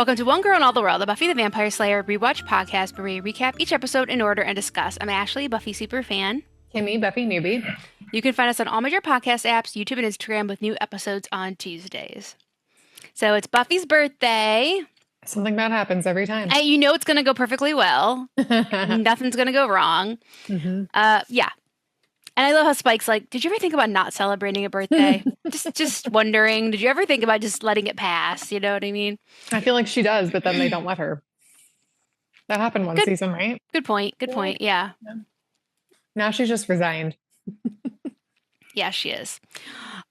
Welcome to One Girl in All the World, the Buffy the Vampire Slayer rewatch podcast where we recap each episode in order and discuss. I'm Ashley, Buffy superfan. Kimmy, Buffy newbie. You can find us on all major podcast apps, YouTube, and Instagram with new episodes on Tuesdays. So it's Buffy's birthday. Something bad happens every time. And you know it's going to go perfectly well. Nothing's going to go wrong. Mm-hmm. Yeah. And I love how Spike's like, did you ever think about not celebrating a birthday? just wondering, did you ever think about just letting it pass? You know what I mean? I feel like she does, but then they don't let her. That happened one season, right? Good point. Good point. Yeah. Now she's just resigned. Yeah, she is.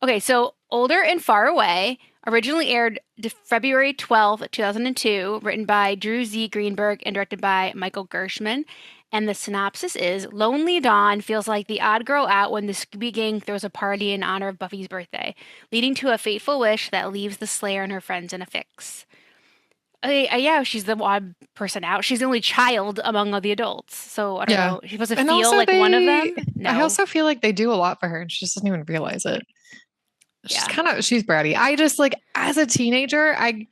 Okay, so Older and Far Away originally aired February 12th, 2002, written by Drew Z. Greenberg and directed by Michael Gershman. And the synopsis is, Lonely Dawn feels like the odd girl out when the Scooby Gang throws a party in honor of Buffy's birthday, leading to a fateful wish that leaves the Slayer and her friends in a fix. Yeah, she's the odd person out. She's the only child among all the adults. So, I don't know. She's supposed to feel like one of them? No. I also feel like they do a lot for her and she just doesn't even realize it. She's bratty. I just, like, as a teenager, I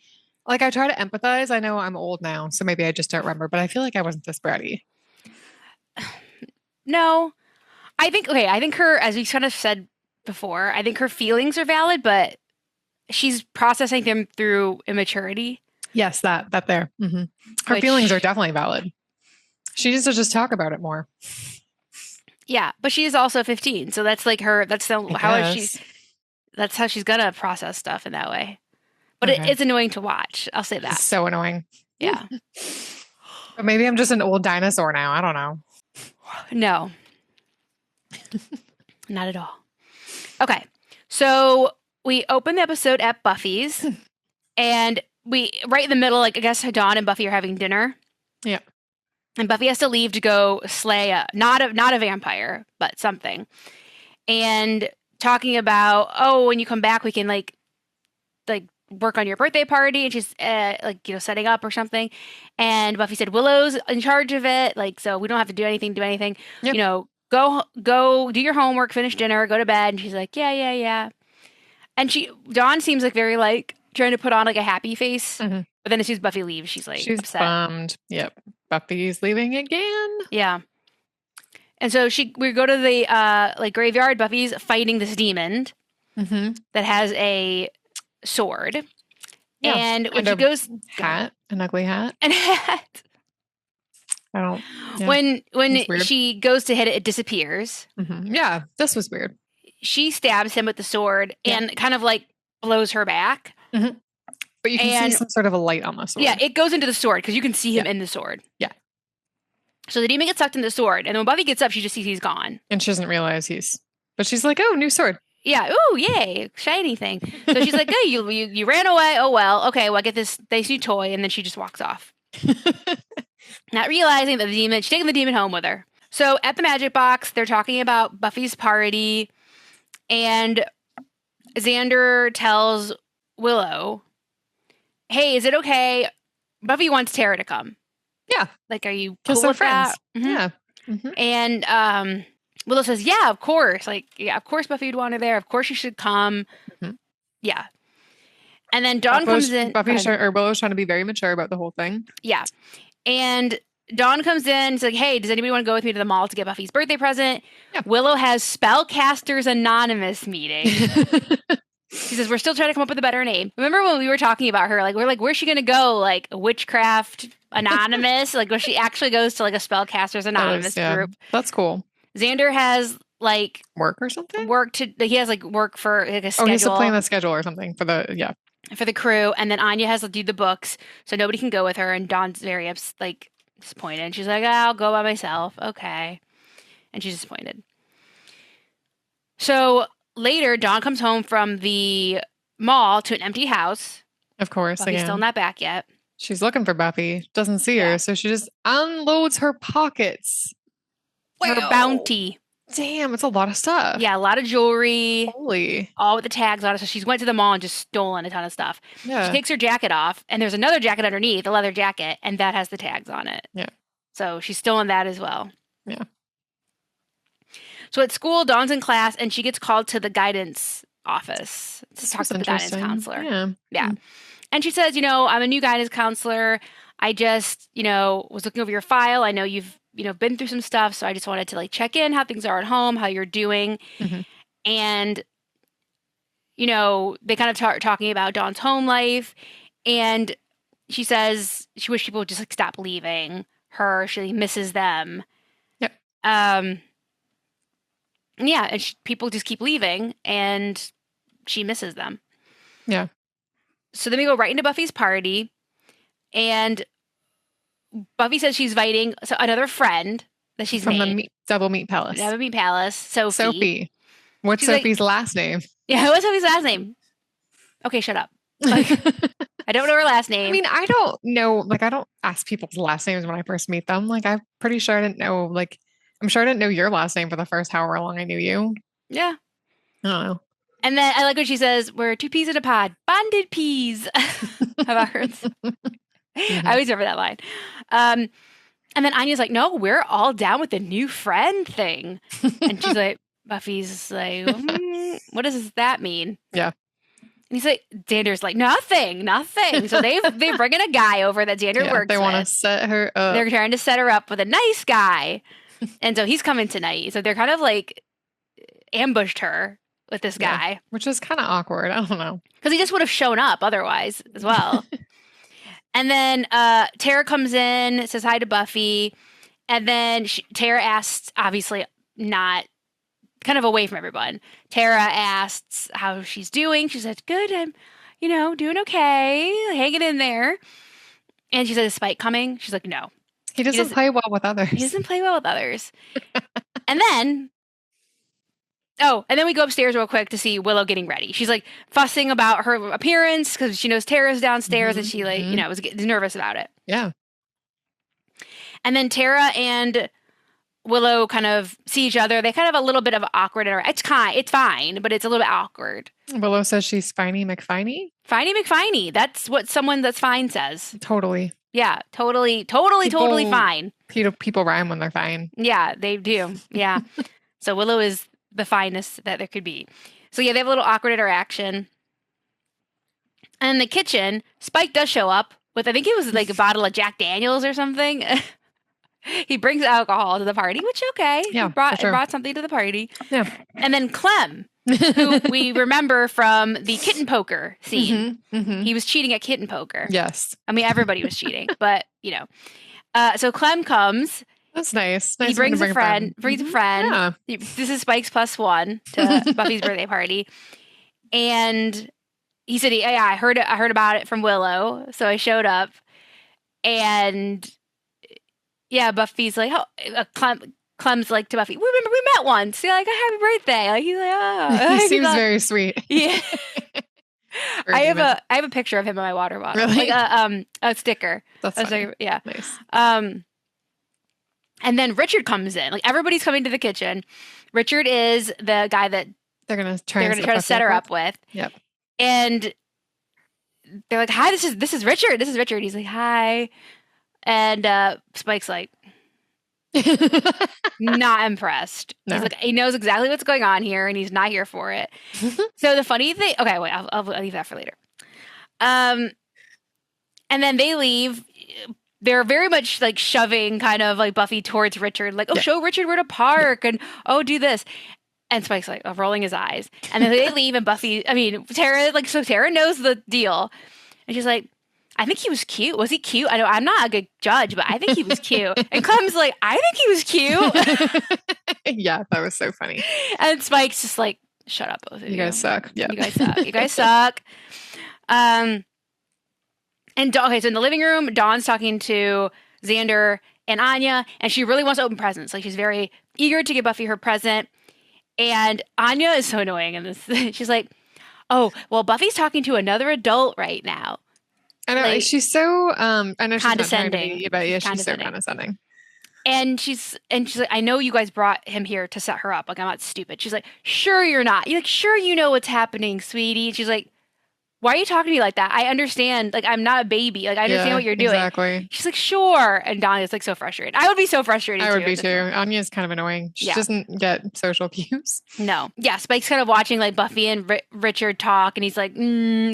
try to empathize. I know I'm old now, so maybe I just don't remember, but I feel like I wasn't this bratty. No, I think her, as we kind of said before, I think her feelings are valid, but she's processing them through immaturity. Yes, that there. Mm-hmm. Her feelings are definitely valid. She needs to just talk about it more. Yeah, but she is also 15, so that's like her. That's how she's gonna process stuff in that way. But it's annoying to watch. I'll say that. It's so annoying. Yeah. But maybe I'm just an old dinosaur now. I don't know. No. Not at all. Okay. So we open the episode at Buffy's and right in the middle, like I guess Dawn and Buffy are having dinner. Yeah. And Buffy has to leave to go slay not a vampire, but something. And talking about, when you come back, we can like work on your birthday party, and she's setting up or something. And Buffy said Willow's in charge of it, so we don't have to do anything. Yep. Go do your homework, finish dinner, go to bed. And she's like, yeah. And Dawn seems like very like trying to put on like a happy face, but then as soon as Buffy leaves, she's upset. Bummed. Yep, Buffy's leaving again. Yeah. And so we go to the graveyard. Buffy's fighting this demon that has a sword, and when she goes an ugly hat, and hat. I don't. Yeah. When she goes to hit it, it disappears. Mm-hmm. Yeah, this was weird. She stabs him with the sword and kind of like blows her back. Mm-hmm. But you can see some sort of a light on the sword. Yeah, it goes into the sword because you can see him in the sword. Yeah. So the demon gets sucked in the sword, and when Buffy gets up, she just sees he's gone, and she doesn't realize but she's like, "Oh, new sword." Yeah. Ooh, yay. Shiny thing. So she's like, oh, you ran away. Oh, well. Okay. Well, I get this nice new toy. And then she just walks off. Not realizing that she's taking the demon home with her. So at the magic box, they're talking about Buffy's party. And Xander tells Willow, hey, is it okay? Buffy wants Tara to come. Yeah. Like, are you cool with that? Mm-hmm. Yeah. Mm-hmm. And, Willow says, yeah, of course. Of course Buffy would want her there. Of course she should come. Mm-hmm. Yeah. And then Dawn comes in. Willow's trying to be very mature about the whole thing. Yeah. And Dawn comes in. It's like, hey, does anybody want to go with me to the mall to get Buffy's birthday present? Yeah. Willow has Spellcasters Anonymous meeting. She says, we're still trying to come up with a better name. Remember when we were talking about her? We're like, where's she going to go? Like, Witchcraft Anonymous? Where she actually goes to, a Spellcasters Anonymous group. That's cool. Xander has work or something. He has work for a schedule. Oh, he has to plan the schedule or something for the crew, and then Anya has to do the books, so nobody can go with her. And Dawn's very disappointed. And she's like, I'll go by myself. Okay, and she's disappointed. So later, Dawn comes home from the mall to an empty house. Of course, Buffy's still not back yet. She's looking for Buffy, doesn't see her, so she just unloads her pockets. Her bounty. Damn, it's a lot of stuff. Yeah, a lot of jewelry. Holy. All with the tags on it. So she's went to the mall and just stolen a ton of stuff. Yeah. She takes her jacket off, and there's another jacket underneath, a leather jacket, and that has the tags on it. Yeah. So she's stolen that as well. Yeah. So at school, Dawn's in class, and she gets called to the guidance office to talk to the guidance counselor. Yeah. Yeah. And she says, I'm a new guidance counselor. I just, was looking over your file. I know you've, been through some stuff. So I just wanted to like check in how things are at home, how you're doing. Mhm. And, they kind of talking about Dawn's home life. And she says she wished people would just like stop leaving her. She misses them. Yep. Yeah. And people just keep leaving and she misses them. Yeah. So then we go right into Buffy's party. And Buffy says she's inviting another friend that she's from made. the Double Meat Palace. Double Meat Palace. Sophie. What's She's Sophie's last name? Yeah, what's Sophie's last name? Okay, shut up. Like, I don't know her last name. I mean, I don't know. Like, I don't ask people's last names when I first meet them. Like, I'm pretty sure I didn't know. Like, I'm sure I didn't know your last name for the first however long I knew you. Yeah. I don't know. And then I like when she says, "We're two peas in a pod, bonded peas." Have I heard? Mm-hmm. I always remember that line. And then Anya's like, "No, we're all down with the new friend thing." And she's like, Buffy's like, "What does that mean?" Yeah. And he's like, Xander's like, nothing. So they bring in a guy over that Xander works with. They want to set her up. They're trying to set her up with a nice guy. And so he's coming tonight. So they're kind of like ambushed her with this guy. Which is kind of awkward. I don't know. Because he just would have shown up otherwise as well. And then Tara comes in, says hi to Buffy. And then Tara asks, obviously not, kind of away from everyone. Tara asks how she's doing. She says, good, I'm, doing okay, hanging in there. And she says, is Spike coming? She's like, no. He doesn't play well with others. He doesn't play well with others. And then we go upstairs real quick to see Willow getting ready. She's like fussing about her appearance because she knows Tara's downstairs and she was nervous about it. Yeah. And then Tara and Willow kind of see each other. They kind of have a little bit of awkward interaction. It's fine, but it's a little bit awkward. Willow says she's Finey McFiney. Finey McFiney. That's what someone that's fine says. Totally. Yeah, totally fine. People rhyme when they're fine. Yeah, they do. Yeah. So Willow is the finest that there could be. So yeah, they have a little awkward interaction. And in the kitchen, Spike does show up with, I think it was like a bottle of Jack Daniels or something. He brings alcohol to the party, which okay. Yeah, he brought something to the party. Yeah. And then Clem, who we remember from the kitten poker scene. He was cheating at kitten poker. Yes. I mean, everybody was cheating, but so Clem comes. That's nice. He brings a friend. Yeah. This is Spike's +1 to Buffy's birthday party. And he said, yeah, I heard about it from Willow. So I showed up and yeah, Buffy's like, Clem's like to Buffy, remember we met once. You're like, happy birthday. Like he's like, oh. He seems very sweet. Yeah. I have a picture of him in my water bottle. Really? Like a sticker. That's funny. like, yeah. Nice. And then Richard comes in. Like everybody's coming to the kitchen. Richard is the guy that they're gonna try to set her up with. Yep. And they're like, hi, this is Richard. This is Richard. He's like, hi. And Spike's like, not impressed. No. He's like, he knows exactly what's going on here and he's not here for it. So the funny thing, okay, wait, I'll leave that for later. And then they leave. They're very much like shoving kind of like Buffy towards Richard, like, show Richard where to park and do this. And Spike's like rolling his eyes. And then they leave and Tara knows the deal. And she's like, I think he was cute. Was he cute? I know I'm not a good judge, but I think he was cute. And Clem's like, I think he was cute. Yeah, that was so funny. And Spike's just like, shut up, both of you. You guys suck. Yeah. You guys suck. You guys suck. And so in the living room, Dawn's talking to Xander and Anya, and she really wants to open presents. Like she's very eager to give Buffy her present. And Anya is so annoying in this. She's like, oh, well, Buffy's talking to another adult right now. I know, like, she's so I know she's condescending. Not but yeah, she's so condescending. And she's like, I know you guys brought him here to set her up. Like, I'm not stupid. She's like, sure you're not. You're like, sure you know what's happening, sweetie. And she's like, why are you talking to me like that? I understand. Like, I'm not a baby. Like, I understand Yeah, what you're doing. exactly. She's like, sure. And Donnie is like so frustrated. I would be so frustrated I too would be at this too. point. Anya's kind of annoying. She doesn't get social cues. No. Yeah, Spike's kind of watching like Buffy and Richard talk, and he's like,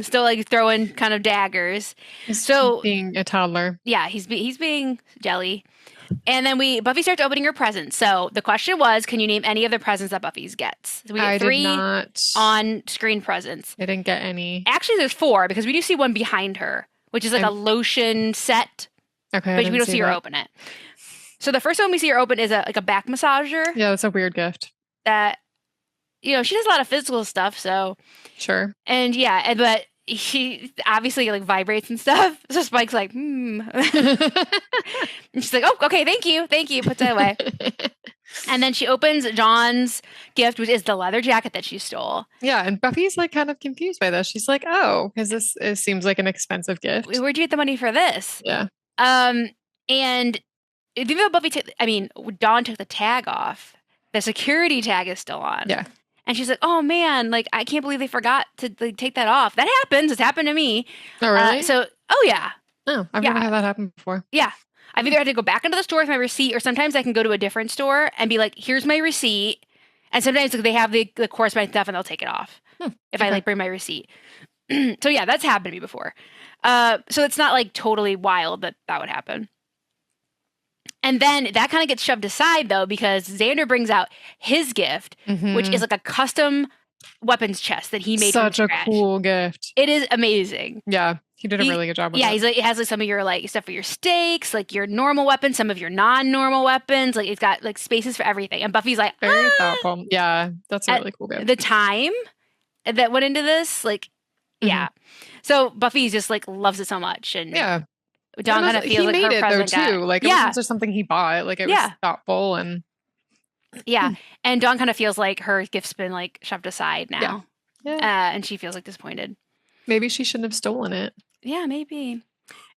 still like throwing kind of daggers. He's So being a toddler. yeah, he's being jelly. And then Buffy starts opening her presents. So the question was, can you name any of the presents that Buffy's gets? So we get I did 3 not. on-screen presents. I didn't get any. Actually, there's 4 because we do see one behind her, which is like a lotion set, Okay, but we don't see her open it. So the first one we see her open is like a back massager. Yeah, that's a weird gift. That, she does a lot of physical stuff, so. Sure. And yeah, but she obviously like vibrates and stuff. So Spike's like, And she's like, oh, okay, thank you. Puts it away. And then she opens John's gift, which is the leather jacket that she stole. Yeah, and Buffy's like kind of confused by this. She's like, oh, because this seems like an expensive gift. Where'd you get the money for this? Yeah. And even though Dawn took the tag off, the security tag is still on. Yeah. And she's like, oh man, like, I can't believe they forgot to like, take that off. That happens. It's happened to me. Oh, really? Oh yeah. Oh, I've never had that happen before. Yeah. I've either had to go back into the store with my receipt, or sometimes I can go to a different store and be like, here's my receipt. And sometimes they have the corresponding stuff and they'll take it off if I like bring my receipt. So yeah, that's happened to me before. So it's not like totally wild that would happen. And then that kind of gets shoved aside, though, because Xander brings out his gift, which is like a custom weapons chest that he made from scratch. Such a cool gift. It is amazing. Yeah, he did a really good job with it. Yeah, he's like, it has like some of your like stuff for your stakes, like your normal weapons, some of your non-normal weapons. Like it's got like spaces for everything. And Buffy's like, very thoughtful. Yeah, that's a really cool gift. The time that went into this, like, yeah. So Buffy just like loves it so much, and yeah. Dawn kind of feels like her present though too. Like it wasn't just something he bought. Like it was thoughtful and and Dawn kind of feels like her gift's been like shoved aside now. Yeah. And she feels like disappointed. Maybe she shouldn't have stolen it. Yeah, maybe.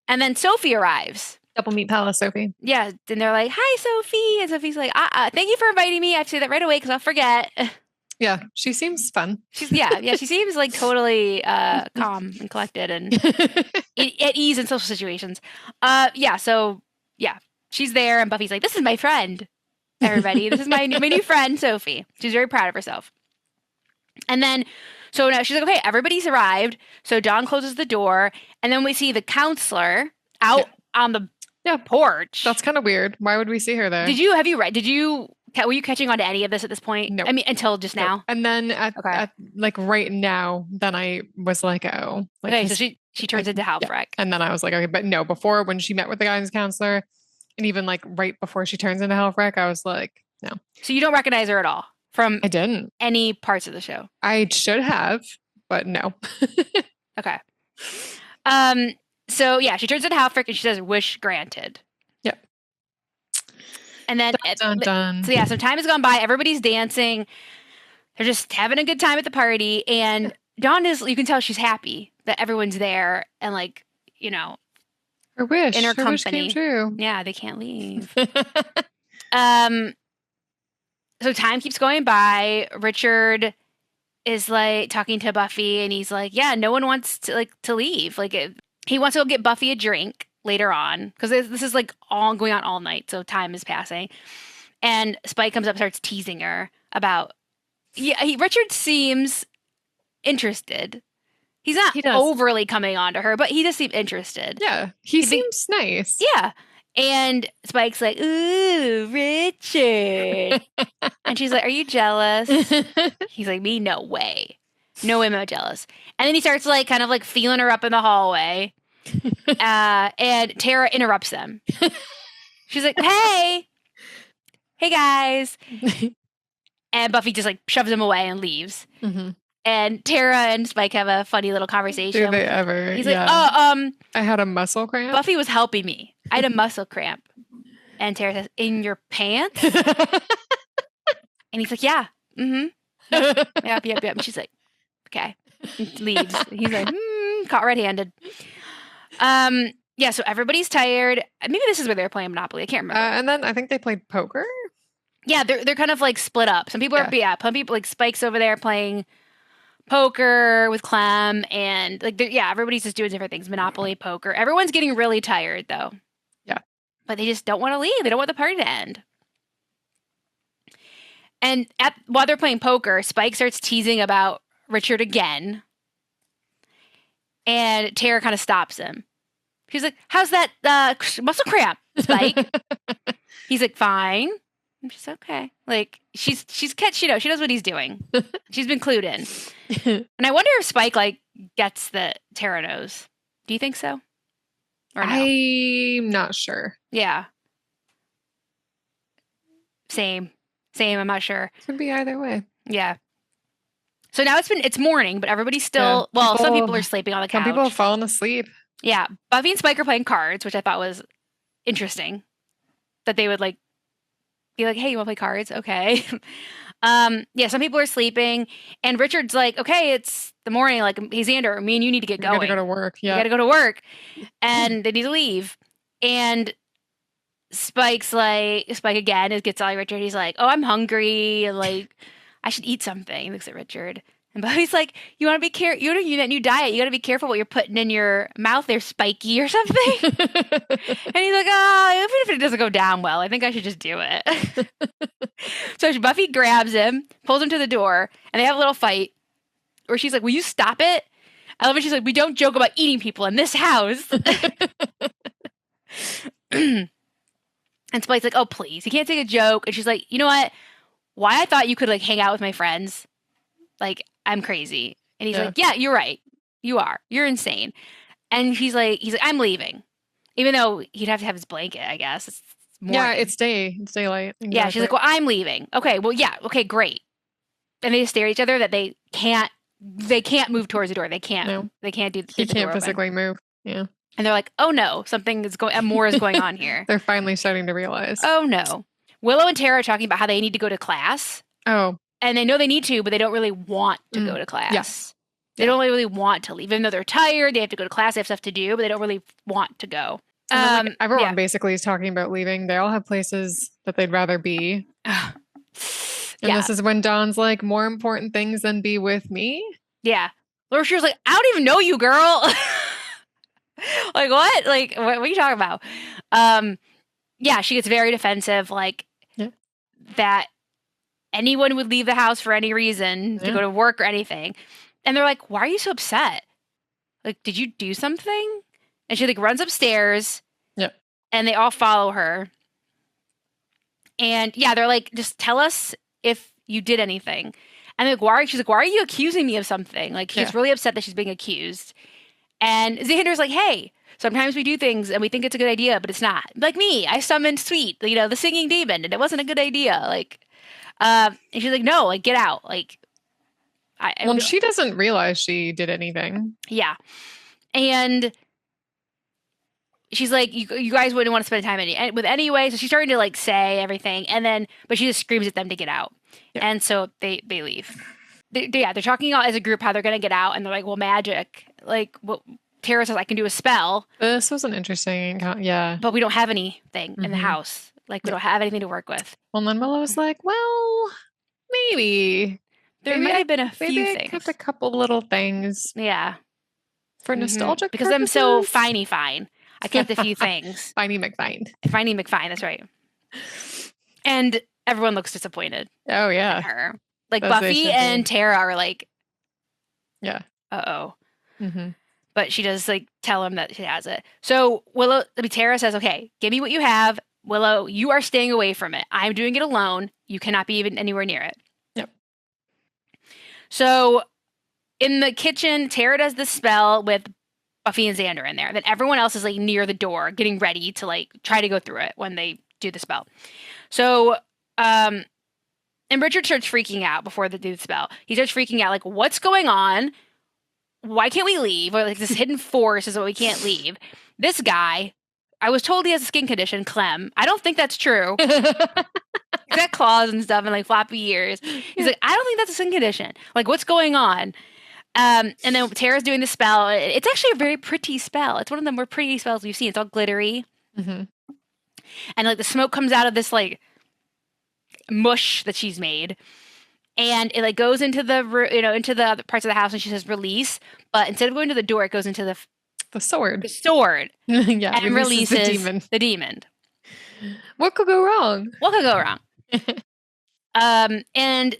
And then Sophie arrives. Double Meat Palace, Sophie. Yeah, and they're like, "Hi, Sophie," and Sophie's like, "Thank you for inviting me. I have to say that right away because I'll forget." Yeah, she seems fun. She seems like totally calm and collected and at ease in social situations. So she's there, and Buffy's like, "This is my friend, everybody. This is my new friend, Sophie." She's very proud of herself. And then, so now she's like, "Okay, everybody's arrived." So Dawn closes the door, and then we see the counselor out on the porch. That's kind of weird. Why would we see her there? Were you catching on to any of this at this point? No. I mean, until just now. And then at like right now, then I was like, oh. Like, okay, so she turns into Halfrek. Yeah. And then I was like, okay, but no, before when she met with the guidance counselor, and even like right before she turns into Halfrek, I was like, no. So you don't recognize her at all from I didn't. any parts of the show? I should have, but no. Okay. So yeah, she turns into Halfrek and she says, "Wish granted." And then, dun. So yeah, some time has gone by. Everybody's dancing. They're just having a good time at the party. And Dawn you can tell she's happy that everyone's there and like, her wish. In her company. Wish came true. Yeah, they can't leave. So time keeps going by. Richard is like talking to Buffy and he's like, yeah, no one wants to leave. Like he wants to go get Buffy a drink later on because this is like all going on all night, so time is passing, and Spike comes up and starts teasing her about Richard seems interested. He's not overly coming on to her, but he does seem interested. Yeah, he seems nice. Yeah, and Spike's like, "Ooh, Richard," and she's like, "Are you jealous?" He's like, "Me, no way, am I jealous." And then he starts like kind of like feeling her up in the hallway. And Tara interrupts them. She's like, hey guys. And Buffy just like shoves him away and leaves. And Tara and Spike have a funny little conversation. Do they ever? He's like, I had a muscle cramp. Buffy was helping me. I had a muscle cramp. And Tara says, in your pants? And he's like, yeah. Yep. And she's like, okay. And leaves. He's like, caught red-handed. So everybody's tired. Maybe this is where they're playing Monopoly. I can't remember. And then I think they played poker. Yeah, they're kind of like split up. Some people are some people like Spike's over there playing poker with Clem, and like, everybody's just doing different things. Monopoly, poker. Everyone's getting really tired though. Yeah. But they just don't want to leave. They don't want the party to end. And while they're playing poker, Spike starts teasing about Richard again. And Tara kind of stops him. She's like, how's that muscle cramp, Spike? He's like, fine. I'm just okay. Like, she's catch, she knows what he's doing. She's been clued in. And I wonder if Spike, like, gets that Tara knows. Do you think so? Or no? I'm not sure. Yeah. Same. I'm not sure. Could be either way. Yeah. So now it's morning, but everybody's still, some people are sleeping on the couch. Some people have fallen asleep. Yeah. Buffy and Spike are playing cards, which I thought was interesting. That they would like be like, hey, you want to play cards? Okay. Some people are sleeping, and Richard's like, okay, it's the morning. Like, hey, Xander, me and you need to get going. You gotta go to work. Yeah. You gotta go to work. And they need to leave. And Spike again gets all Richard. He's like, oh, I'm hungry. And like, I should eat something. He looks at Richard. And Buffy's like, you want to be careful. You know, that new diet. You got to be careful what you're putting in your mouth there, Spiky, or something. And he's like, oh, even if it doesn't go down well, I think I should just do it. So Buffy grabs him, pulls him to the door, and they have a little fight where she's like, will you stop it? I love it. She's like, we don't joke about eating people in this house. And Spike's like, oh, please, you can't take a joke. And she's like, you know what? Why I thought you could like hang out with my friends. Like, I'm crazy. And he's like, yeah, you're right. You are. You're insane. And he's like, I'm leaving. Even though he'd have to have his blanket, I guess. It's morning. Yeah, it's daylight. Exactly. Yeah, she's like, well, I'm leaving. Okay, well, yeah, okay, great. And they just stare at each other that they can't move towards the door. They can't. No. They can't do. He can't physically move. Yeah. And they're like, oh no, more is going on here. They're finally starting to realize. Oh no. Willow and Tara are talking about how they need to go to class. Oh. And they know they need to, but they don't really want to go to class. Yes. They don't really want to leave. Even though they're tired, they have to go to class, they have stuff to do, but they don't really want to go. Everyone basically is talking about leaving. They all have places that they'd rather be. And this is when Dawn's like, more important things than be with me? Yeah. Laura Shear's like, I don't even know you, girl. Like, what? Like, what are you talking about? She gets very defensive, like, that anyone would leave the house for any reason to go to work or anything. And they're like, why are you so upset? Like, did you do something? And she like runs upstairs. Yep. And they all follow her. And they're like, just tell us if you did anything. And they're like, she's like, why are you accusing me of something? Like, she's really upset that she's being accused. And Xander's like, hey, sometimes we do things and we think it's a good idea, but it's not. Like me, I summoned Sweet, the singing demon, and it wasn't a good idea. Like, and she's like, no, like, get out. Like, she doesn't realize she did anything. Yeah. And she's like, you guys wouldn't want to spend time with anyway. So she's starting to like say everything. And then, but she just screams at them to get out. Yeah. And so they leave. They're talking as a group how they're going to get out. And they're like, well, magic. Like, what Tara says, I can do a spell. This was an interesting encounter. But we don't have anything in the house. Like, we don't have anything to work with. Well, then Willow was like, well, maybe. There might have been a few things. I kept a couple little things. Yeah. For nostalgic because purposes. I'm so finey fine. I kept a few things. Finey McFine. Finey McFine, that's right. And everyone looks disappointed. Oh, yeah. At her. Like, Buffy and Tara are like, yeah. Uh-oh. Mm-hmm. But she does, like, tell him that she has it. So Tara says, okay, give me what you have. Willow, you are staying away from it. I'm doing it alone. You cannot be even anywhere near it. Yep. So in the kitchen, Tara does the spell with Buffy and Xander in there. Then everyone else is, like, near the door getting ready to, like, try to go through it when they do the spell. So, and Richard starts freaking out before they do the spell. He starts freaking out, like, what's going on? Why can't we leave? Or, like, this hidden force is why we can't leave. This guy, I was told he has a skin condition, Clem. I don't think that's true. He's got claws and stuff and, like, floppy ears. He's like, I don't think that's a skin condition. Like, what's going on? And then Tara's doing the spell. It's actually a very pretty spell. It's one of the more pretty spells we've seen. It's all glittery. Mm-hmm. And, like, the smoke comes out of this, like, mush that she's made. And it like goes into into the other parts of the house, and she says release, but instead of going to the door, it goes into The sword. the sword Yeah, and releases releases the demon. What could go wrong? What could go wrong? And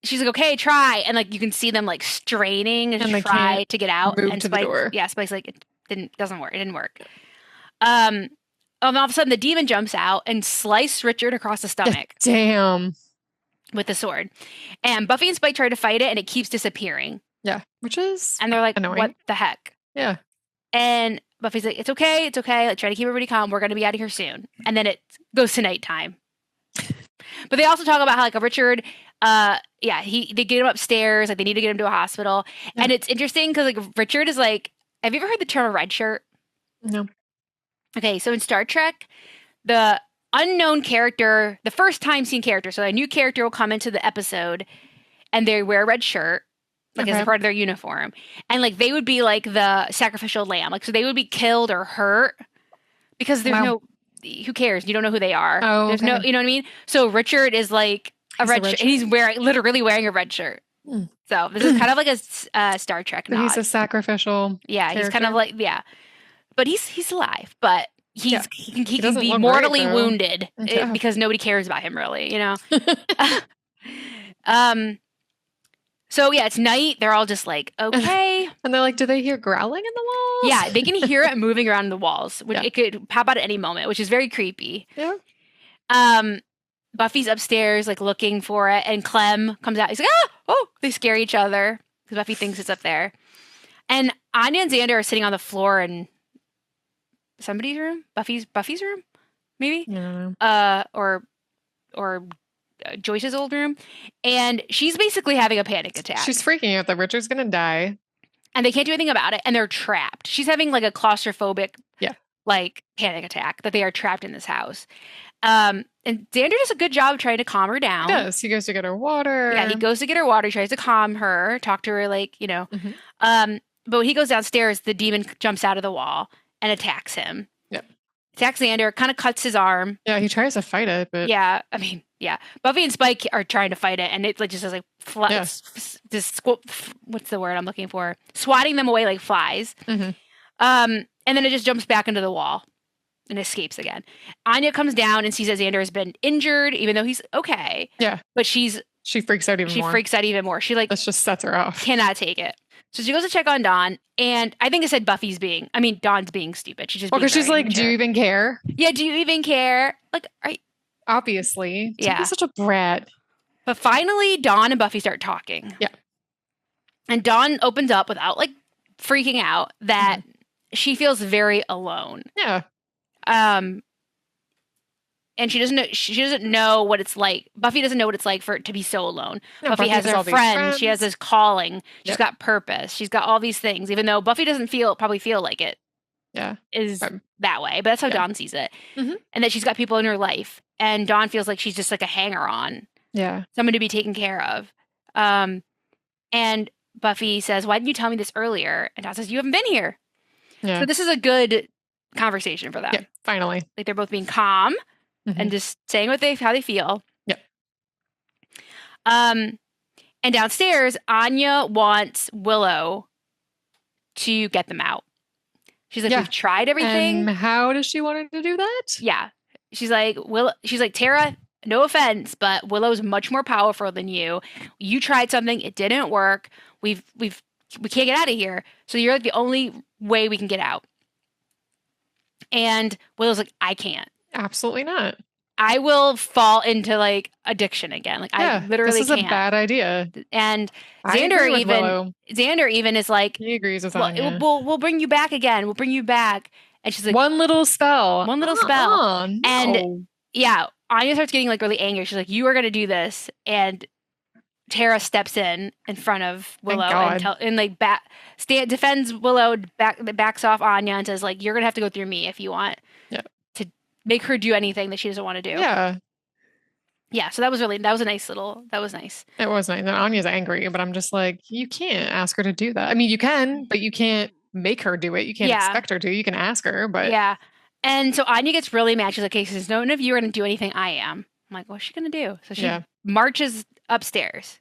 she's like, okay, try. And like you can see them like straining and they try can't to get out. move And to the door. Yeah, Spike's like, doesn't work. It didn't work. All of a sudden the demon jumps out and slices Richard across the stomach Damn. with the sword. And Buffy and Spike try to fight it, and it keeps disappearing. Yeah, which is And they're like, annoying. what the heck? Yeah. And Buffy's like, it's okay, it's okay. Like, try to keep everybody calm. We're going to be out of here soon. And then it goes to nighttime. But they also talk about how like Richard, they get him upstairs, like they need to get him to a hospital. Yeah. And it's interesting because like Richard is like, have you ever heard the term red shirt? No. Okay, so in Star Trek, the unknown character, the first time seen character, so a new character will come into the episode and they wear a red shirt, like as a part of their uniform. And like they would be like the sacrificial lamb. Like so they would be killed or hurt because there's no who cares? You don't know who they are. Oh, there's no, you know what I mean? So Richard is like a red shirt. And he's literally wearing a red shirt. So this is kind of like a Star Trek nod. He's a sacrificial character. He's kind of like, but he's alive, but he can be mortally wounded because nobody cares about him really, you know? So yeah, it's night. They're all just like, okay. And they're like, do they hear growling in the walls? Yeah, they can hear it moving around the walls, which it could pop out at any moment, which is very creepy. Yeah. Buffy's upstairs, like looking for it, and Clem comes out. He's like, they scare each other because Buffy thinks it's up there. And Anya and Xander are sitting on the floor in somebody's room, Buffy's room, maybe, or Joyce's old room, and she's basically having a panic attack. She's freaking out that Richard's gonna die, and they can't do anything about it, and they're trapped. She's having like a claustrophobic, like panic attack that they are trapped in this house. And Xander does a good job of trying to calm her down. He does. He goes to get her water. Yeah, he goes to get her water. He tries to calm her, talk to her, like, you know. Mm-hmm. But when he goes downstairs, the demon jumps out of the wall and attacks him. Yep. Attacks Xander, kind of cuts his arm. Yeah, he tries to fight it, but Buffy and Spike are trying to fight it, and it like just has like what's the word I'm looking for? Swatting them away like flies. Mm-hmm. And then it just jumps back into the wall and escapes again. Anya comes down and sees that Xander has been injured, even though he's okay. Yeah, but she freaks out even more. She freaks out even more. She like this just sets her off. Cannot take it. So she goes to check on Dawn, and I think it said Dawn's being stupid. She's just because she's like, do you even care? Yeah, do you even care? Like, obviously. Yeah. Such a brat. But finally, Dawn and Buffy start talking. Yeah. And Dawn opens up without like freaking out that she feels very alone. Yeah. And she doesn't know what it's like. Buffy doesn't know what it's like for it to be so alone. No, Buffy has her friends. She has this calling. She's got purpose. She's got all these things, even though Buffy doesn't probably feel like it. Yeah. Is that way. But that's how Dawn sees it. Mm-hmm. And that she's got people in her life. And Dawn feels like she's just like a hanger-on. Yeah. Someone to be taken care of. And Buffy says, why didn't you tell me this earlier? And Dawn says, you haven't been here. Yeah. So this is a good conversation for them. Yeah, finally. Like they're both being calm. Mm-hmm. And just saying how they feel. Yep. And downstairs, Anya wants Willow to get them out. She's like, we've tried everything. And how does she want her to do that? Yeah. She's like, Tara, no offense, but Willow's much more powerful than you. You tried something, it didn't work. We can't get out of here. So you're like the only way we can get out. And Willow's like, I can't. Absolutely not. I will fall into like addiction again. Like I literally this is a bad idea. And Xander even is like, he agrees with Anya. We'll bring you back again. We'll bring you back. And she's like, one little spell. No. And Anya starts getting like really angry. She's like, you are going to do this. And Tara steps in front of Willow and defends Willow, backs off Anya and says like, you're going to have to go through me if you want to make her do anything that she doesn't want to do. Yeah. Yeah. So that was nice. It was nice. And Anya's angry, but I'm just like, you can't ask her to do that. I mean, you can, but you can't make her do it. You can't expect her to. You can ask her, but. Yeah. And so Anya gets really mad. She's like, okay, since none of you are going to do anything, I am. I'm like, what's she gonna do? So she marches upstairs.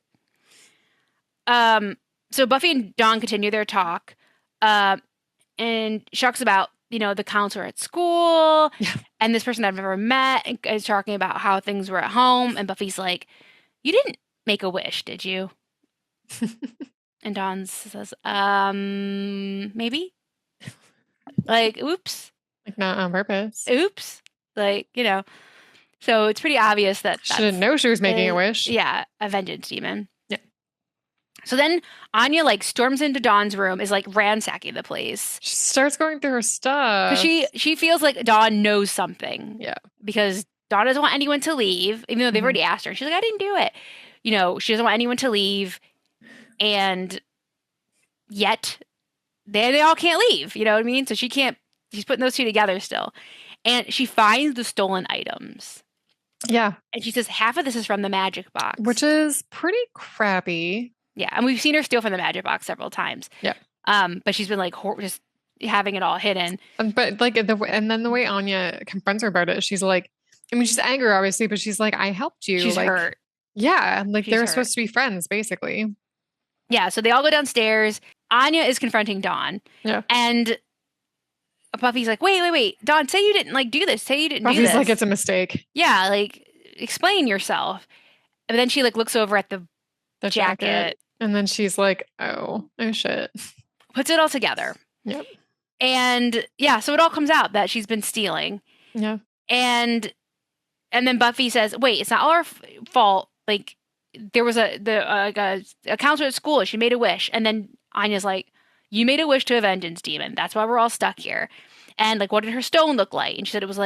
So Buffy and Dawn continue their talk, and she talks about, the counselor at school, and this person I've never met is talking about how things were at home, and Buffy's like, you didn't make a wish, did you? And Dawn says, maybe? Like, oops. Like, not on purpose. Oops. Like, so it's pretty obvious that she didn't know she was making a wish. Yeah, a vengeance demon. Yeah. So then Anya storms into Dawn's room, is ransacking the place. She starts going through her stuff. Because she feels like Dawn knows something. Yeah. Because Dawn doesn't want anyone to leave, even though they've already asked her. She's like, I didn't do it. She doesn't want anyone to leave. And yet they all can't leave. You know what I mean? So she's putting those two together still. And she finds the stolen items. Yeah. And she says half of this is from the magic box. Which is pretty crappy. Yeah. And we've seen her steal from the magic box several times. Yeah. But she's been just having it all hidden. But and then the way Anya confronts her about it, she's like, I mean, she's angry obviously, but she's like, I helped you. She's hurt. Yeah. They're supposed to be friends, basically. Yeah. So they all go downstairs. Anya is confronting Dawn. Yeah. And Buffy's like, wait. Dawn, say you didn't do this. Say you didn't do this. Buffy's like, it's a mistake. Yeah. Explain yourself. And then she looks over at the jacket. And then she's like, oh shit. Puts it all together. Yep. And yeah, so it all comes out that she's been stealing. Yeah. And then Buffy says, wait, it's not all our fault. There was a counselor at school. She made a wish. And then Anya's like, you made a wish to a vengeance demon. That's why we're all stuck here. And what did her stone look like? And she said it was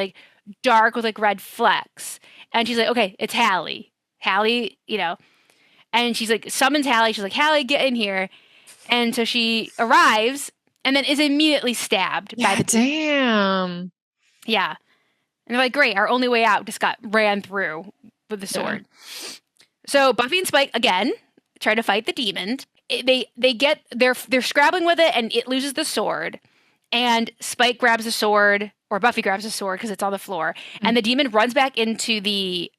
dark with red flecks. And she's like, okay, it's Hallie. Hallie, and she's summons Hallie. She's like, Hallie, get in here. And so she arrives and then is immediately stabbed by the damn. Yeah. And they're like, great, our only way out just got ran through with the sword. Yeah. So Buffy and Spike again try to fight the demon. They're scrabbling with it, and it loses the sword. And Spike grabs the sword, or Buffy grabs the sword because it's on the floor. Mm-hmm. And the demon runs back into the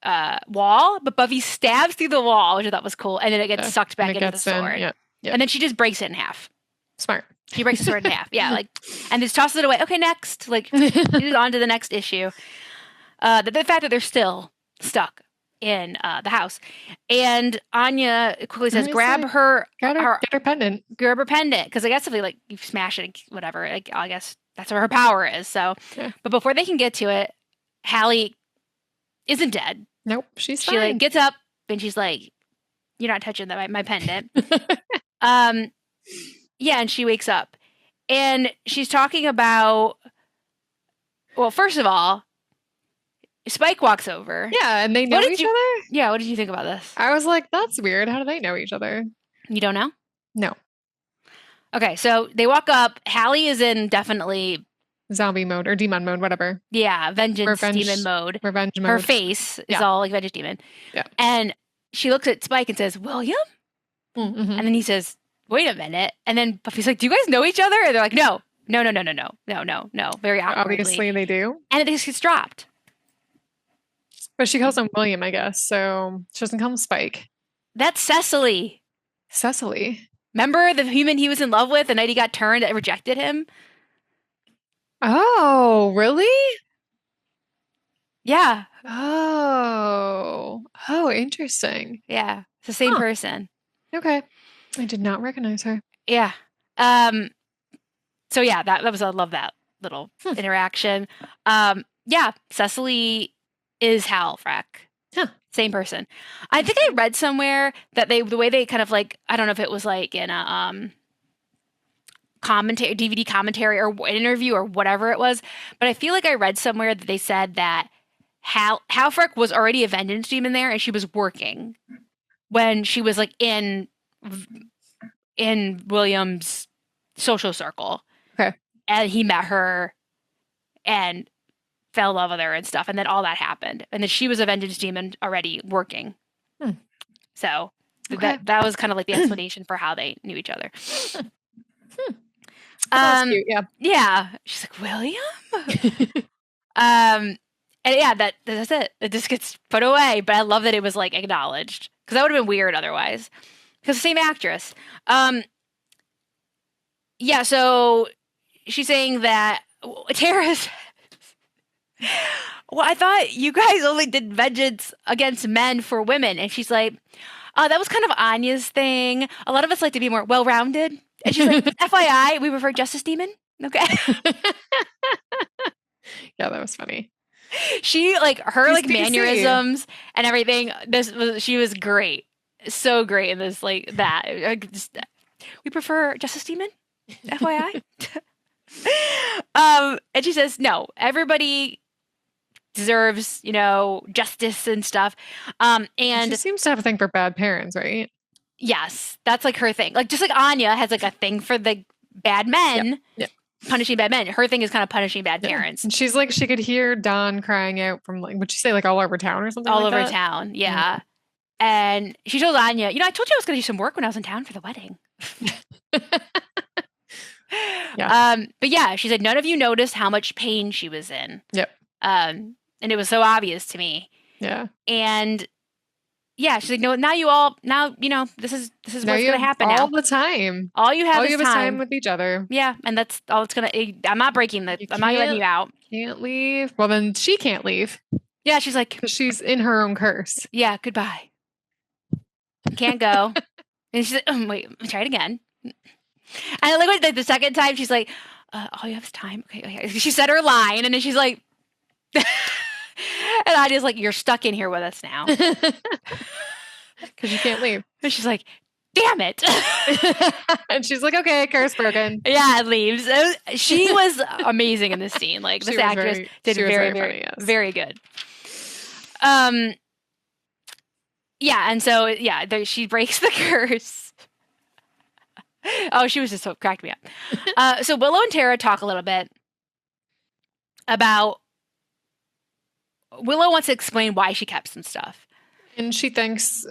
wall, but Buffy stabs through the wall, which I thought was cool. And then it gets sucked back into the sword. Yeah. And then she just breaks it in half. Smart. She breaks the sword in half. Yeah, and just tosses it away. Okay, next. On to the next issue. The fact that they're still stuck in the house. And Anya quickly says, grab her pendant. Grab her pendant. Because I guess if you smash it, whatever, I guess that's where her power is. So, But before they can get to it, Hallie isn't dead. Nope, she's fine. She gets up and she's like, you're not touching my pendant. Yeah, and she wakes up. And she's talking about, well, first of all, Spike walks over. Yeah, and they know each other? Yeah, what did you think about this? I was like, that's weird. How do they know each other? You don't know? No. Okay, so they walk up. Hallie is in definitely zombie mode or demon mode, whatever. Yeah, demon mode. Revenge mode. Her face is all vengeance demon. Yeah. And she looks at Spike and says, William? Mm-hmm. And then he says, wait a minute. And then Buffy's like, do you guys know each other? And they're like, no. Very awkwardly. Obviously they do. And it just gets dropped. But she calls him William, I guess. So she doesn't call him Spike. That's Cecily. Cecily. Remember the human he was in love with the night he got turned that rejected him? Oh, really? Yeah. Oh, interesting. Yeah. It's the same person. Okay. I did not recognize her. Yeah. So yeah, that was, I love that little interaction. Yeah, Cecily is Hal Freck. Huh. Same person. I think I read somewhere that the way they kind of I don't know if it was in a commentary, DVD commentary or an interview or whatever it was, but I feel like I read somewhere that they said that Hal Freck was already a vengeance demon there, and she was working when she was in William's social circle. Okay. And he met her and fell in love with her and stuff. And then all that happened. And then she was a vengeance demon already working. So that was kind of the explanation for how they knew each other. That's cute, yeah. Yeah. She's like, William? And yeah, that's it. It just gets put away. But I love that it was like acknowledged because that would have been weird otherwise. Because the same actress. Um, yeah. So she's saying that Tara's. Well, I thought you guys only did vengeance against men for women, and she's like, "Oh, that was kind of Anya's thing. A lot of us like to be more well-rounded." And she's like, "FYI, we prefer Justice Demon." Okay. Yeah, that was funny. She like her She's like DC. mannerisms and everything. She was great, so great in this like that. We prefer Justice Demon, FYI. And she says no. Everybody deserves justice and stuff. And She seems to have a thing for bad parents, right? yes, that's like her thing. Like just like Anya has like a thing for the bad men. Yeah. Punishing bad men. Her thing is kind of punishing bad parents. And she's like, she could hear Dawn crying out from like, would you say like all over town or something all like over that? town. Yeah. And she told Anya, I told you I was going to do some work when I was in town for the wedding. Yeah. But yeah, she said, none of you noticed how much pain she was in. Yep. And it was so obvious to me. Yeah. And yeah, she's like, no, this is what's going to happen all now. the time. All you have is time with each other. Yeah. And that's all it's going to, I'm not breaking that. I'm not letting you out. Can't leave. Well, then she can't leave. Yeah. She's like, because she's in her own curse. Yeah. Goodbye. Can't go. And she's like, wait, try it again. And I like the second time she's like, all you have is time. Okay. She said her line and then she's like, and Anya's like, you're stuck in here with us now. Because you can't leave. And she's like, damn it. And she's like, okay, curse broken. Yeah, it leaves. She was amazing in this scene. Like this actress did very funny, yes. very good. Yeah, and so she breaks the curse. Oh, she was just so cracked me up. So Willow and Tara talk a little bit about Willow wants to explain why she kept some stuff. And she thanks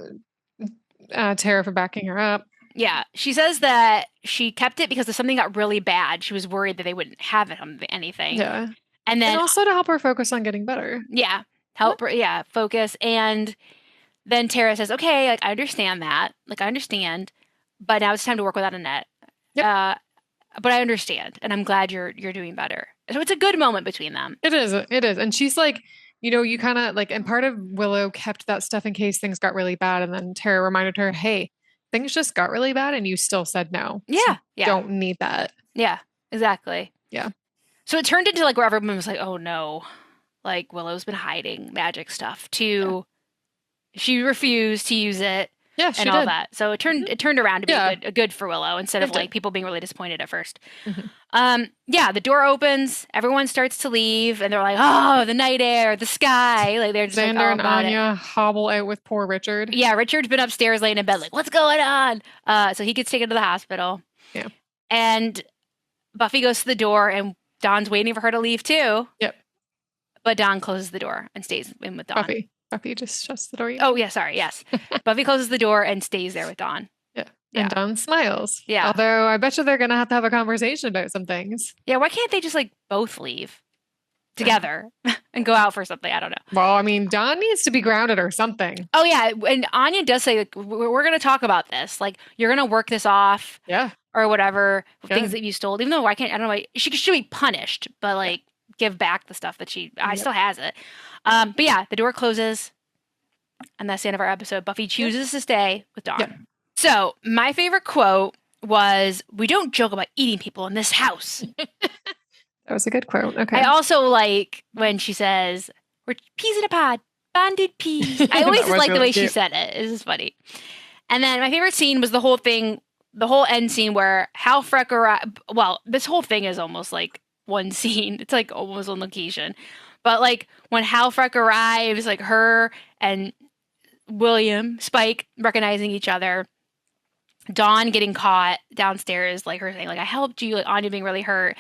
Tara for backing her up. Yeah. She says that she kept it because if something got really bad, she was worried that they wouldn't have anything. Yeah. And also to help her focus on getting better. Yeah. Help her, focus. And then Tara says, okay, like, I understand that. Like, I understand. But now it's time to work without a net. Yep. But I understand. And I'm glad you're doing better. So it's a good moment between them. It is. And she's like, you kind of like, and part of Willow kept that stuff in case things got really bad. And then Tara reminded her, hey, things just got really bad and you still said no. Yeah. So yeah. Don't need that. Yeah, exactly. Yeah. So it turned into like where everyone was like, oh no, like Willow's been hiding magic stuff she refused to use it. Yeah, she and all did. that. So it turned around to be a good for Willow instead of like people being really disappointed at first. The door opens, everyone starts to leave, and they're like, "Oh, the night air, the sky!" Like they're just Xander like, and Anya hobble out with poor Richard. Yeah, Richard's been upstairs laying in bed, like, "What's going on?" So he gets taken to the hospital. Yeah, and Buffy goes to the door, and Dawn's waiting for her to leave too. Yep, but Dawn closes the door and stays in with Dawn. Buffy just shuts the door. Oh, yeah, sorry, yes. Buffy closes the door and stays there with Dawn. Yeah. And Dawn smiles. Yeah. Although I bet you they're going to have a conversation about some things. Yeah, why can't they just like both leave together and go out for something? I don't know. Well, I mean, Dawn needs to be grounded or something. Oh, yeah. And Anya does say, like, we're going to talk about this. Like, you're going to work this off. Yeah. Or whatever, things that you stole. Even though I don't know why, she should be punished, but like give back the stuff that I still has it. But yeah, the door closes. And that's the end of our episode. Buffy chooses to stay with Dawn. Yep. So my favorite quote was, "We don't joke about eating people in this house." That was a good quote. Okay. I also like when she says, "We're peas in a pod, bonded peas." I always like really the way she said it. This is funny. And then my favorite scene was the whole end scene where Hal Freck arrived. Well, this whole thing is almost like one scene. It's like almost on location. But like when Hal Freck arrives, like her and William, Spike recognizing each other, Dawn getting caught downstairs, like her saying, like, "I helped you," like Anya being really hurt,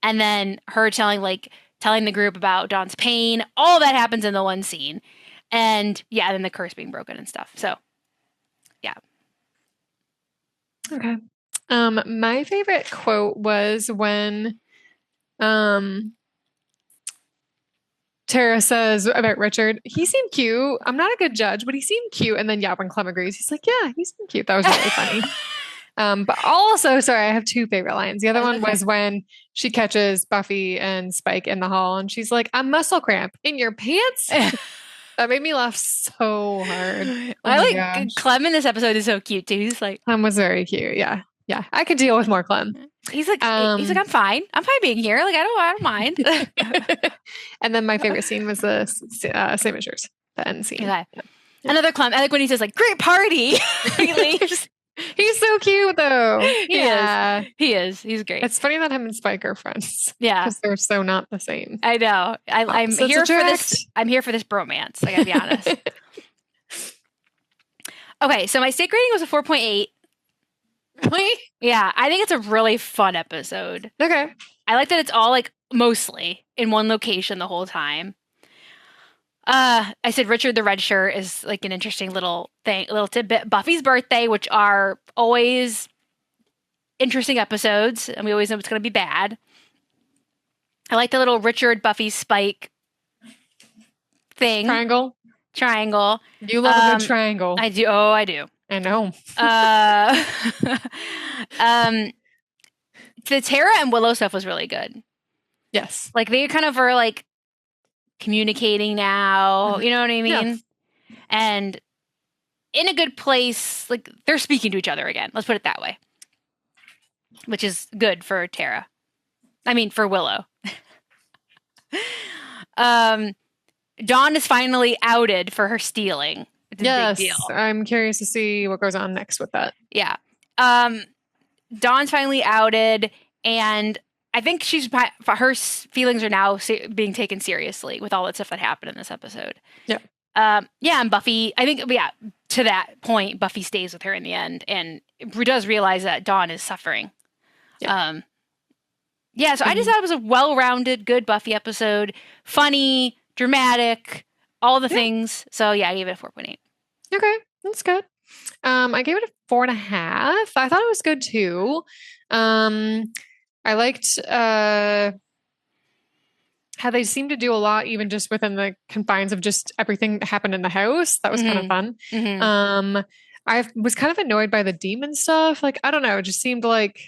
and then her telling the group about Dawn's pain. All that happens in the one scene, and then the curse being broken and stuff. So, yeah. Okay. My favorite quote was when, Tara says about Richard, he seemed cute. I'm not a good judge, but he seemed cute. And then yeah, when Clem agrees, he's like, yeah, he seemed cute. That was really funny. But also, sorry, I have two favorite lines. The other one was when she catches Buffy and Spike in the hall and she's like, a muscle cramp in your pants. That made me laugh so hard. Oh I like Clem in this episode is so cute too. He's like, Clem was very cute. Yeah. Yeah. I could deal with more Clem. He's like, I'm fine. I'm fine being here. Like, I don't mind. And then my favorite scene was the signatures, the end scene. Okay. Yeah. Another Clem. I like when he says like, great party. He leaves. He's so cute though. He is. He's great. It's funny that him and Spike are friends. Yeah. Because they're so not the same. I know. I'm here for this. I'm here for this bromance. I gotta be honest. Okay, so my stake rating was a 4.8. Really? Yeah, I think it's a really fun episode. Okay. I like that it's all like mostly in one location the whole time. I said Richard the Red Shirt is like an interesting little tidbit. Buffy's birthday, which are always interesting episodes, and we always know it's going to be bad. I like the little Richard, Buffy, Spike thing. Triangle. You love a good triangle. I do. Oh, I do. I know. The Tara and Willow stuff was really good. Yes. Like they kind of are like communicating now, you know what I mean? Yeah. And in a good place, like they're speaking to each other again. Let's put it that way. Which is good for Tara. I mean, for Willow. Dawn is finally outed for her stealing. It's a big deal. I'm curious to see what goes on next with that. Yeah. Dawn's finally outed, and I think her feelings are now being taken seriously with all that stuff that happened in this episode. Yeah. And Buffy, I think, to that point, Buffy stays with her in the end and does realize that Dawn is suffering. Yeah. So I just thought it was a well-rounded, good Buffy episode. Funny, dramatic, all the things. So yeah, I gave it a 4.8. Okay, that's good. I gave it a 4.5. I thought it was good too. I liked how they seemed to do a lot, even just within the confines of just everything that happened in the house. That was kind of fun. Mm-hmm. I was kind of annoyed by the demon stuff. Like, I don't know. It just seemed like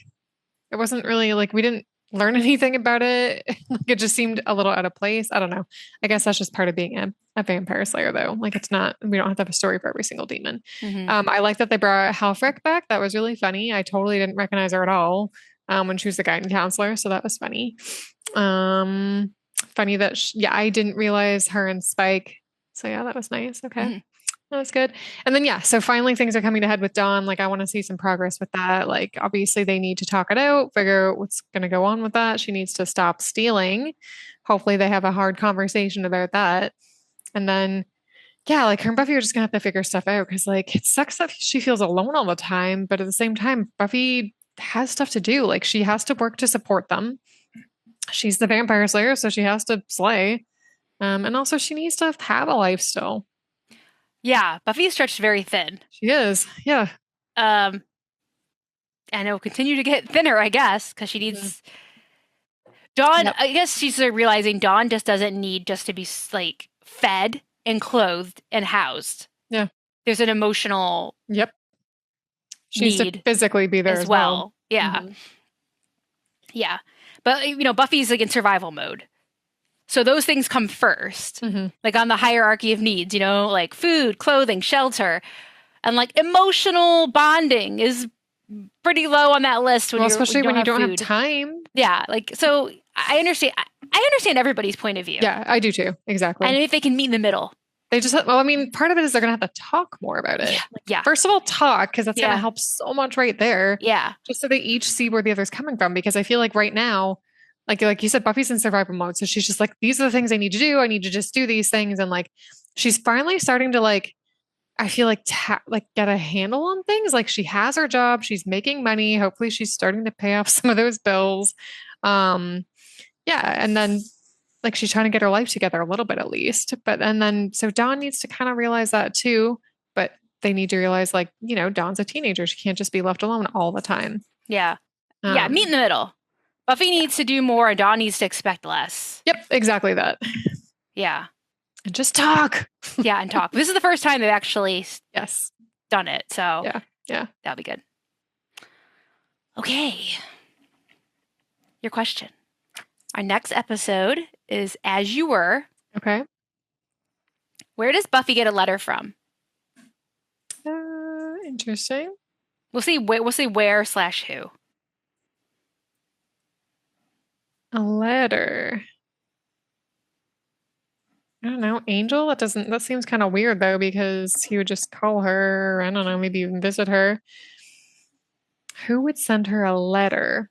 it wasn't really like we didn't learn anything about it. Like, it just seemed a little out of place. I don't know. I guess that's just part of being a vampire slayer, though. Like, it's not, we don't have to have a story for every single demon. Mm-hmm. I like that they brought Halfrek back. That was really funny. I totally didn't recognize her at all when she was the guidance counselor. So that was funny. Funny that, I didn't realize her and Spike. So yeah, that was nice. Okay. Mm-hmm. That was good. And then, so finally things are coming to head with Dawn. Like, I want to see some progress with that. Like, obviously they need to talk it out, figure out what's going to go on with that. She needs to stop stealing. Hopefully they have a hard conversation about that. And then, like, her and Buffy are just going to have to figure stuff out. Cause like, it sucks that she feels alone all the time. But at the same time, Buffy has stuff to do. Like, she has to work to support them. She's the vampire slayer, so she has to slay. And also she needs to have a life still. Yeah, Buffy is stretched very thin. She is, yeah. And it will continue to get thinner, I guess, because she needs... Dawn, yep. I guess she's realizing Dawn just doesn't need just to be, like, fed and clothed and housed. Yeah. There's an emotional She needs to physically be there as well. Yeah. Mm-hmm. Yeah. But, Buffy's, like, in survival mode. So those things come first, like on the hierarchy of needs, like food, clothing, shelter, and like emotional bonding is pretty low on that list. Especially when you don't have time. Yeah. Like, so I understand everybody's point of view. Yeah, I do too. Exactly. And if they can meet in the middle. They just, part of it is they're going to have to talk more about it. Yeah. First of all, talk, because that's going to help so much right there. Yeah. Just so they each see where the other's coming from. Because I feel like right now, like you said, Buffy's in survival mode. So she's just like, these are the things I need to do. I need to just do these things. And like, she's finally starting to like, I feel like, get a handle on things. Like, she has her job. She's making money. Hopefully she's starting to pay off some of those bills. And then like, she's trying to get her life together a little bit at least. So Dawn needs to kind of realize that too. But they need to realize, like, Dawn's a teenager. She can't just be left alone all the time. Yeah. Meet in the middle. Buffy needs to do more, and Dawn needs to expect less. Yep, exactly that. Yeah. And just talk. Yeah, and talk. This is the first time they've actually Yes. done it. So yeah. That'll be good. Okay. Your question. Our next episode is As You Were. Okay. Where does Buffy get a letter from? Interesting. We'll see where/who. A letter. I don't know. Angel? That seems kind of weird though, because he would just call her, I don't know, maybe even visit her. Who would send her a letter?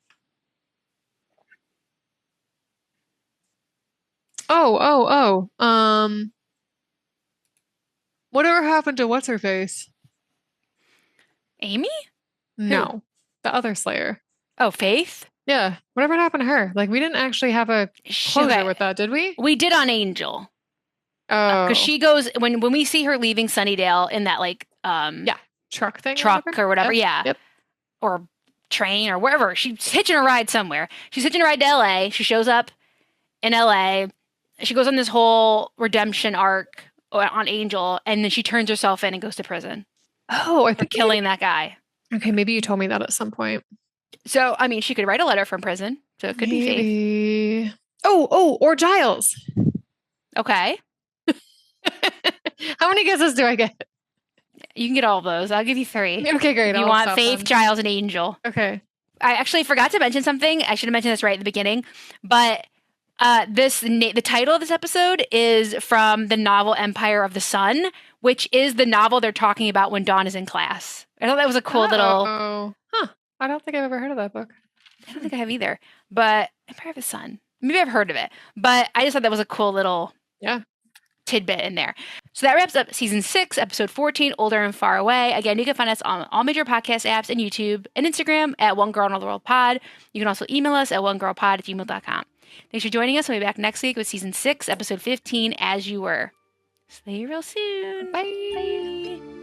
Oh. Whatever happened to what's her face? Amy? No. The other Slayer. Oh, Faith? Yeah. Whatever happened to her? Like, we didn't actually have a closure with that, did we? We did on Angel. Oh. Because she goes, when we see her leaving Sunnydale in that, like, truck thing? Or whatever. Yep. Or train or wherever. She's hitching a ride somewhere. She's hitching a ride to LA. She shows up in LA. She goes on this whole redemption arc on Angel, and then she turns herself in and goes to prison. Oh, I think killing that guy. Okay, maybe you told me that at some point. So, I mean, she could write a letter from prison. So it could be Faith. Or Giles. Okay. How many guesses do I get? You can get all of those. I'll give you 3. Okay, great. You want Faith, Giles, and Angel. Okay. I actually forgot to mention something. I should have mentioned this right at the beginning. But the title of this episode is from the novel Empire of the Sun, which is the novel they're talking about when Dawn is in class. I thought that was a cool little... Huh. I don't think I've ever heard of that book. I don't think I have either. But Empire of the Sun. Maybe I've heard of it. But I just thought that was a cool little tidbit in there. So that wraps up season 6, episode 14, Older and Far Away. Again, you can find us on all major podcast apps and YouTube and Instagram at One Girl in All the World Pod. You can also email us at onegirlpod@gmail.com. Thanks for joining us. We'll be back next week with season 6, episode 15, As You Were. See you real soon. Bye.